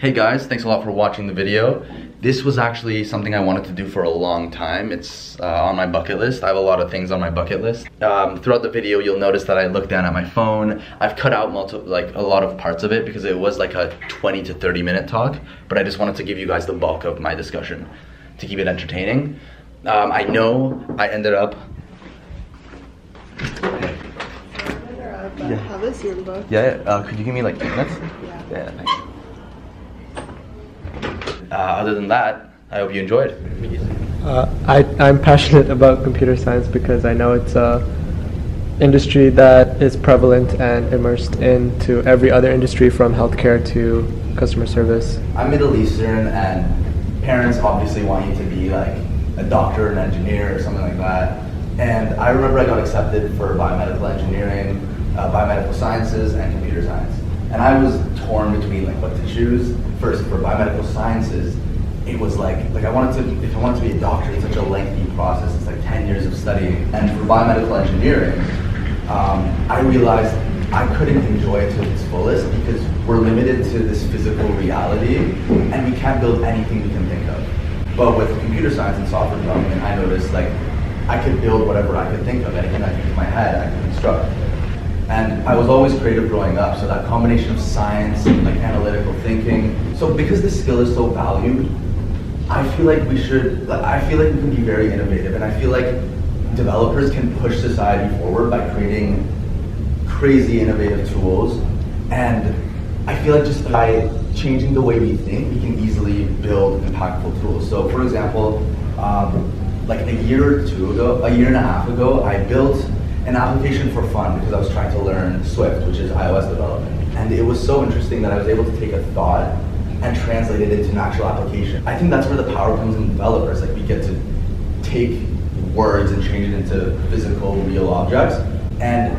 Hey guys, thanks a lot for watching the video. This was actually something I wanted to do for a long time. It's on my bucket list. I have a lot of things on my bucket list. Throughout the video, you'll notice that I look down at my phone. I've cut out a lot of parts of it because it was like a 20 to 30 minute talk, but I just wanted to give you guys the bulk of my discussion to keep it entertaining. I know I ended up... How this your book? Yeah, could you give me like 2 minutes? Yeah, thanks. Other than that, I hope you enjoyed. I'm passionate about computer science because I know it's a industry that is prevalent and immersed into every other industry from healthcare to customer service. I'm Middle Eastern and parents obviously want you to be like a doctor, an engineer or something like that. And I remember I got accepted for biomedical engineering, biomedical sciences and computer science. And I was torn between like what to choose. First, for biomedical sciences, it was like if I wanted to be a doctor, it's such a lengthy process. It's like 10 years of studying. And for biomedical engineering, I realized I couldn't enjoy it to its fullest because we're limited to this physical reality and we can't build anything we can think of. But with computer science and software development, I noticed like I could build whatever I could think of, anything I think in my head, I could construct. And I was always creative growing up, so that combination of science and like analytical thinking. So because this skill is so valued, I feel like we can be very innovative, and I feel like developers can push society forward by creating crazy innovative tools. And I feel like just by changing the way we think, we can easily build impactful tools. So for example, like a year and a half ago, I built an application for fun because I was trying to learn Swift, which is iOS development. And it was so interesting that I was able to take a thought and translate it into an actual application. I think that's where the power comes in developers. Like we get to take words and change it into physical, real objects. And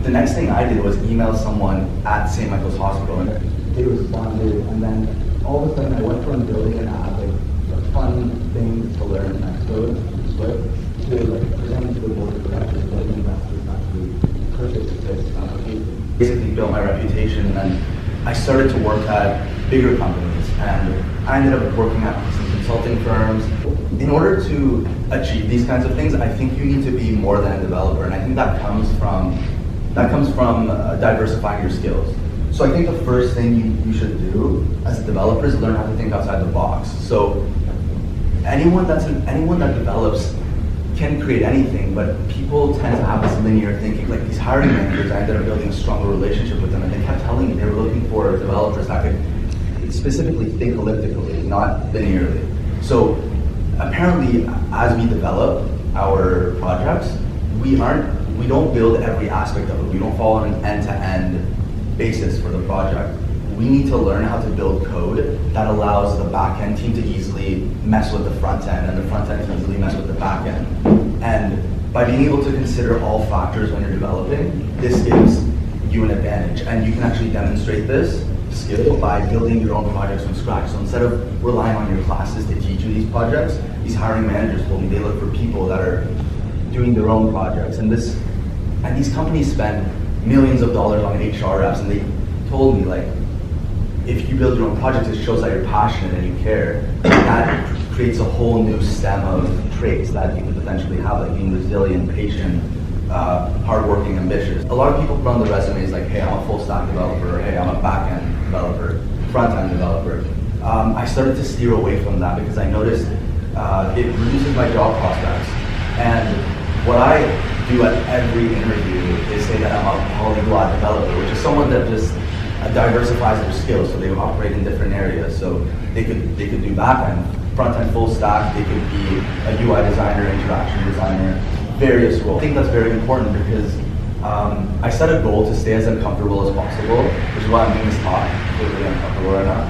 the next thing I did was email someone at St. Michael's Hospital, and they responded. And then all of a sudden I went from building an app, like a fun thing to learn in Xcode, Swift, to like presenting to the board of directors, letting investors actually purchase this application. Basically built my reputation, and then I started to work at bigger companies, and I ended up working at some consulting firms. In order to achieve these kinds of things, I think you need to be more than a developer, and I think that comes from diversifying your skills. So I think the first thing you should do as a developer is learn how to think outside the box. So anyone that develops can create anything, but people tend to have this linear thinking. Like these hiring managers, I ended up building a stronger relationship with them, and they kept telling me they were looking for developers that could specifically think elliptically, not linearly. So apparently, as we develop our projects, we don't build every aspect of it. We don't follow an end-to-end basis for the project. We need to learn how to build code that allows the back-end team to easily mess with the front end, and the front end to easily mess with the back end. And by being able to consider all factors when you're developing, this gives you an advantage. And you can actually demonstrate this skill by building your own projects from scratch. So instead of relying on your classes to teach you these projects, these hiring managers told me they look for people that are doing their own projects. And these companies spend millions of dollars on HR reps, and they told me like, if you build your own projects, it shows that you're passionate and you care. That creates a whole new stem of traits that you could potentially have, like being resilient, patient, hardworking, ambitious. A lot of people put on the resumes like, hey, I'm a full stack developer, or hey, I'm a back-end developer, front-end developer. I started to steer away from that because I noticed it reduces my job prospects. And what I do at every interview is say that I'm a polyglot developer, which is someone that just diversifies their skills, so they operate in different areas. So they could do back-end, front-end, full stack. They could be a UI designer, interaction designer, various roles. I think that's very important because I set a goal to stay as uncomfortable as possible, which is why I'm doing this talk. I feel really uncomfortable right now.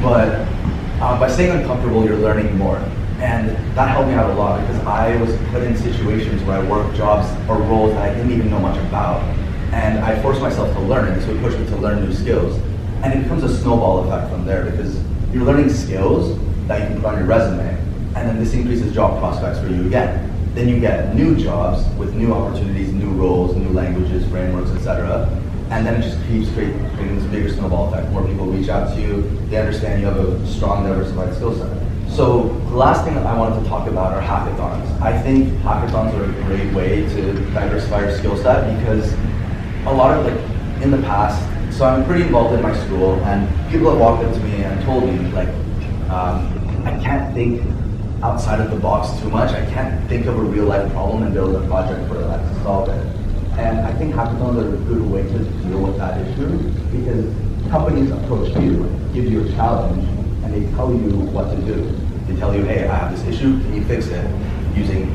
But by staying uncomfortable, you're learning more. And that helped me out a lot because I was put in situations where I worked jobs or roles that I didn't even know much about. And I forced myself to learn, and this would push me to learn new skills. And it becomes a snowball effect from there because you're learning skills that you can put on your resume, and then this increases job prospects for you again. Then you get new jobs with new opportunities, new roles, new languages, frameworks, etc. and then it just keeps creating this bigger snowball effect. More people reach out to you, they understand you have a strong, diversified skill set. So the last thing that I wanted to talk about are hackathons. I think hackathons are a great way to diversify your skill set because a lot of, like, in the past, so I'm pretty involved in my school, and people have walked up to me and told me, like, I can't think outside of the box too much. I can't think of a real life problem and build a project for that to solve it. And I think hackathons are a good way to deal with that issue because companies approach you, give you a challenge, and they tell you what to do. They tell you, hey, I have this issue, can you fix it? Using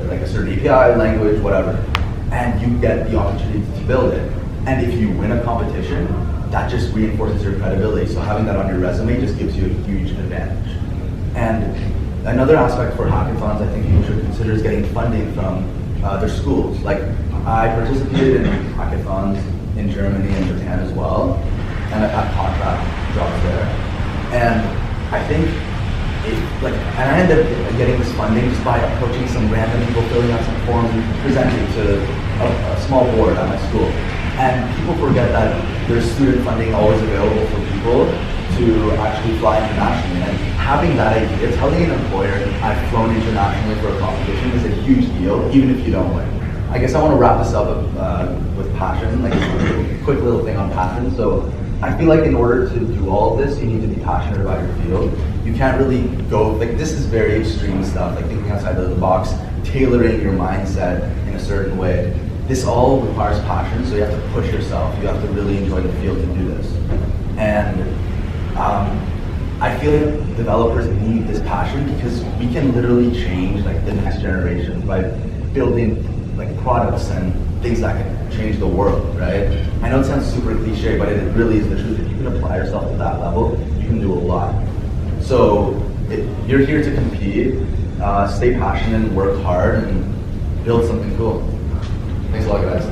like a certain API, language, whatever. And you get the opportunity to build it. And if you win a competition, that just reinforces your credibility. So having that on your resume just gives you a huge advantage. And another aspect for hackathons I think people should consider is getting funding from their schools. Like, I participated in hackathons in Germany and Japan as well, and I've had contract jobs there. And I think and I ended up getting this funding just by approaching some random people, filling out some forms and presenting to a small board at my school. And people forget that there's student funding always available for people to actually fly internationally. And having that idea, telling an employer I've flown internationally for a competition is a huge deal, even if you don't win. I guess I want to wrap this up with passion, like a quick little thing on passion. So I feel like in order to do all of this, you need to be passionate about your field. You can't really go, like, this is very extreme stuff, like thinking outside of the box, tailoring your mindset in a certain way. This all requires passion, so you have to push yourself. You have to really enjoy the field to do this. And I feel like developers need this passion because we can literally change, like, the next generation by building, like, products and things that can change the world, right? I know it sounds super cliche, but it really is the truth. If you can apply yourself to that level, you can do a lot. So you're here to compete, stay passionate, work hard, and build something cool. Thanks a lot, guys.